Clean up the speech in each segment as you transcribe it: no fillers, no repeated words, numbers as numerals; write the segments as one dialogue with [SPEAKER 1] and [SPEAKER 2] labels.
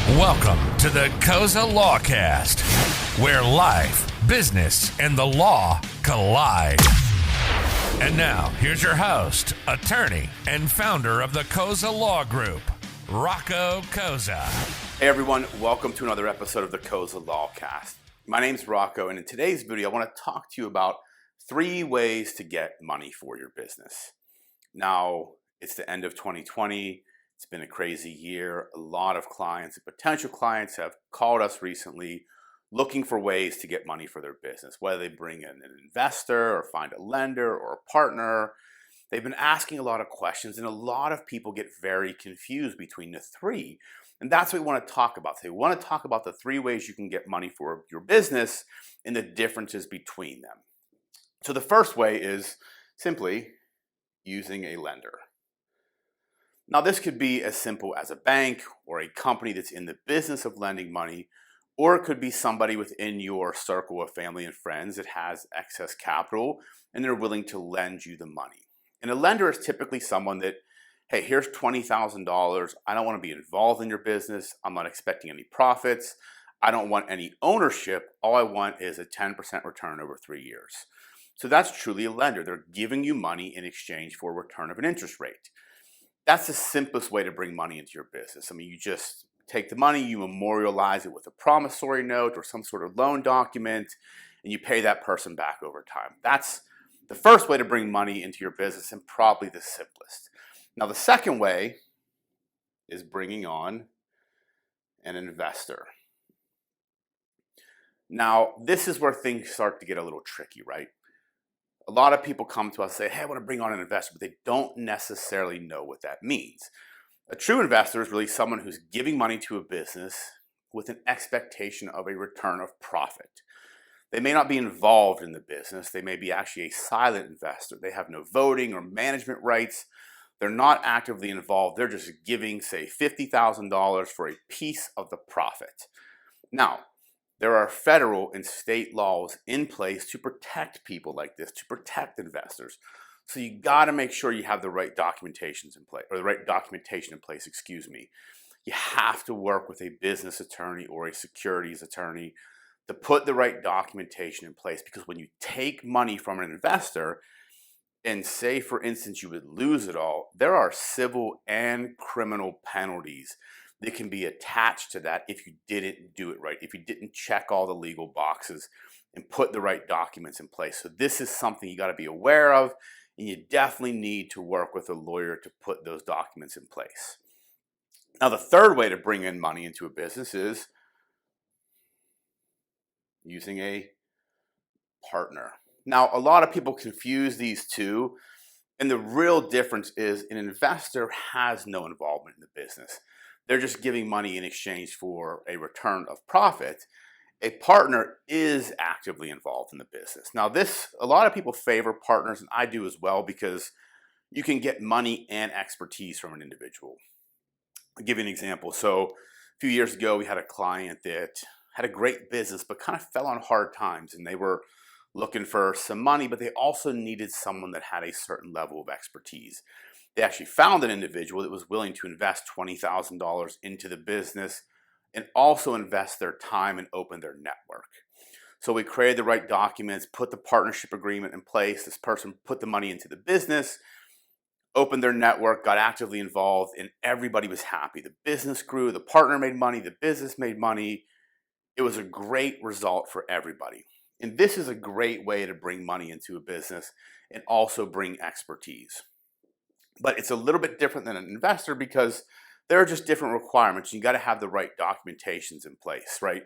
[SPEAKER 1] Welcome to the Cozza Lawcast, where life, business, and the law collide. And now, here's your host, attorney, and founder of the Cozza Law Group, Cozza.
[SPEAKER 2] Hey everyone, welcome to another episode of the Cozza Lawcast. My name's Rocco, and in today's video, I want to talk to you about 3 ways to get money for your business. Now, it's the end of 2020. It's been a crazy year. A lot of clients and potential clients have called us recently looking for ways to get money for their business, whether they bring in an investor or find a lender or a partner. They've been asking a lot of questions, and a lot of people get very confused between the 3. And that's what we want to talk about today. We want to talk about the 3 ways you can get money for your business and the differences between them. So the first way is simply using a lender. Now, this could be as simple as a bank or a company that's in the business of lending money, or it could be somebody within your circle of family and friends that has excess capital and they're willing to lend you the money. And a lender is typically someone that, hey, here's $20,000. I don't want to be involved in your business. I'm not expecting any profits. I don't want any ownership. All I want is a 10% return over 3 years. So that's truly a lender. They're giving you money in exchange for a return of an interest rate. That's the simplest way to bring money into your business. I mean, you just take the money, you memorialize it with a promissory note or some sort of loan document, and you pay that person back over time. That's the first way to bring money into your business and probably the simplest. Now, the second way is bringing on an investor. Now, this is where things start to get a little tricky, right? A lot of people come to us and say, hey, I want to bring on an investor, but they don't necessarily know what that means. A true investor is really someone who's giving money to a business with an expectation of a return of profit. They may not be involved in the business. They may be actually a silent investor. They have no voting or management rights. They're not actively involved. They're just giving, say, $50,000 for a piece of the profit. Now, there are federal and state laws in place to protect people like this, to protect investors. So you got to make sure you have the right documentations in place, or the right documentation in place, You have to work with a business attorney or a securities attorney to put the right documentation in place, because when you take money from an investor and say, for instance, you would lose it all, there are civil and criminal penalties that can be attached to that if you didn't do it right, if you didn't check all the legal boxes and put the right documents in place. So this is something you got to be aware of, and you definitely need to work with a lawyer to put those documents in place. Now, the third way to bring in money into a business is using a partner. Now, a lot of people confuse these two, and the real difference is an investor has no involvement in the business. They're just giving money in exchange for a return of profit. A partner is actively involved in the business. Now, a lot of people favor partners, and I do as well, because you can get money and expertise from an individual. I'll give you an example. So a few years ago, we had a client that had a great business, but kind of fell on hard times, and they were looking for some money, but they also needed someone that had a certain level of expertise. They actually found an individual that was willing to invest $20,000 into the business and also invest their time and open their network. So we created the right documents, put the partnership agreement in place. This person put the money into the business, opened their network, got actively involved, and everybody was happy. The business grew, the partner made money, the business made money. It was a great result for everybody. And this is a great way to bring money into a business and also bring expertise. But it's a little bit different than an investor, because there are just different requirements. You got to have the right documentations in place, right?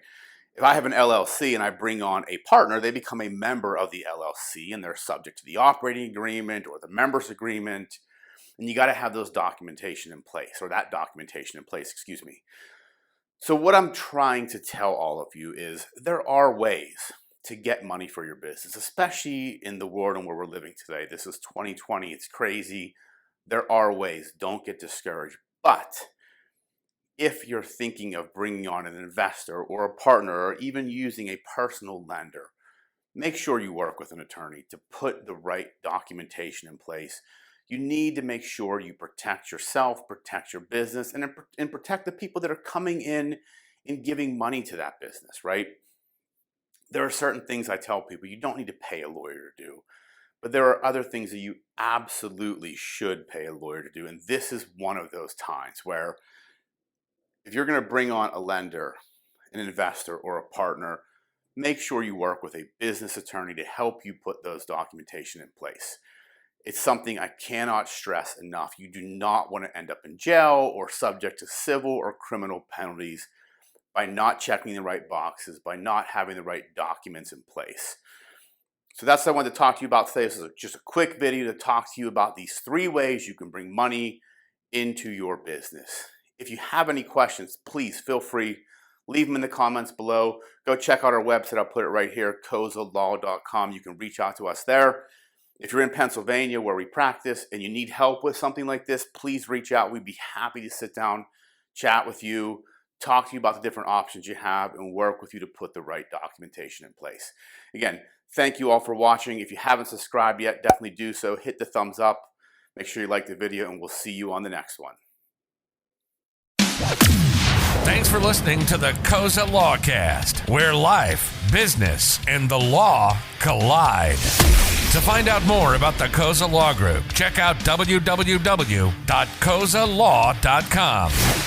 [SPEAKER 2] If I have an LLC and I bring on a partner, they become a member of the LLC, and they're subject to the operating agreement or the members agreement. And you got to have those documentation in place, or that documentation in place, So what I'm trying to tell all of you is there are ways to get money for your business, especially in the world in where we're living today. This is 2020. It's crazy. There are ways. Don't get discouraged. But if you're thinking of bringing on an investor or a partner, or even using a personal lender, make sure you work with an attorney to put the right documentation in place. You need to make sure you protect yourself, protect your business, and protect the people that are coming in and giving money to that business, right? There are certain things I tell people you don't need to pay a lawyer to do, but there are other things that you absolutely should pay a lawyer to do. And this is one of those times where if you're going to bring on a lender, an investor, or a partner, make sure you work with a business attorney to help you put those documentation in place. It's something I cannot stress enough. You do not want to end up in jail or subject to civil or criminal penalties by not checking the right boxes, by not having the right documents in place. So that's what I wanted to talk to you about today. This is just a quick video to talk to you about these 3 ways you can bring money into your business. If you have any questions, please feel free. Leave them in the comments below. Go check out our website. I'll put it right here, cozzalaw.com. You can reach out to us there. If you're in Pennsylvania where we practice and you need help with something like this, please reach out. We'd be happy to sit down, chat with you, talk to you about the different options you have, and work with you to put the right documentation in place. Again, thank you all for watching. If you haven't subscribed yet, definitely do so. Hit the thumbs up. Make sure you like the video, and we'll see you on the next one.
[SPEAKER 1] Thanks for listening to the Cozza Lawcast, where life, business, and the law collide. To find out more about the Cozza Law Group, check out www.cozzalaw.com.